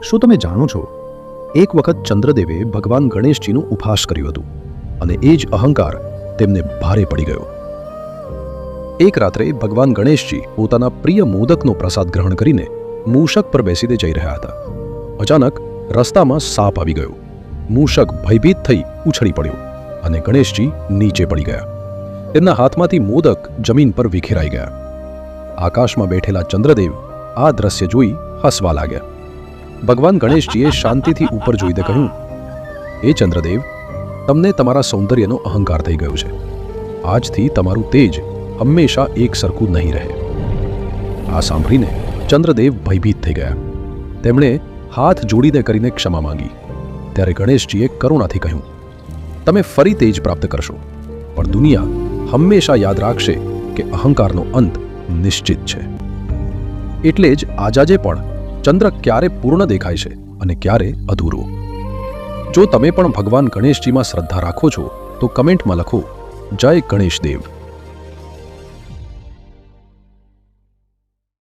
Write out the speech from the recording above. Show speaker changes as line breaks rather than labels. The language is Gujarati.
શું તમે જાણો છો, એક વખત ચંદ્રદેવે ભગવાન ગણેશજીનું ઉપહાસ કર્યું હતું અને એ જ અહંકાર તેમને ભારે પડી ગયો. એક રાત્રે ભગવાન ગણેશજી પોતાના પ્રિય મોદકનો પ્રસાદ ગ્રહણ કરીને મૂષક પર બેસીને જઈ રહ્યા હતા. અચાનક રસ્તામાં સાપ આવી ગયો. મૂષક ભયભીત થઈ ઉછળી પડ્યો અને ગણેશજી નીચે પડી ગયા. તેમના હાથમાંથી મોદક જમીન પર વિખેરાઈ ગયા. આકાશમાં બેઠેલા ચંદ્રદેવ આ દ્રશ્ય જોઈ હસવા લાગ્યા. ભગવાન ગણેશજીએ શાંતિથી ઉપર જોઈને કહ્યું, હે ચંદ્રદેવ, તમને તમારા સૌંદર્યનો અહંકાર થઈ ગયો છે. આજથી તમારું તેજ હંમેશા એક સરખું નહીં રહે. આ સાંભળીને ચંદ્રદેવ ભયભીત થઈ ગયા. તેમણે હાથ જોડીને કરીને ક્ષમા માંગી. ત્યારે ગણેશજીએ કરુણાથી કહ્યું, તમે ફરી તેજ પ્રાપ્ત કરશો, પણ દુનિયા હંમેશા યાદ રાખશે કે અહંકારનો અંત નિશ્ચિત છે. એટલે જ આજે પણ ચંદ્ર ક્યારે પૂર્ણ દેખાય છે અને ક્યારે અધૂરો. જો તમે પણ ભગવાન ગણેશજીમાં શ્રદ્ધા રાખો છો તો કમેન્ટમાં લખો, જય ગણેશ દેવ.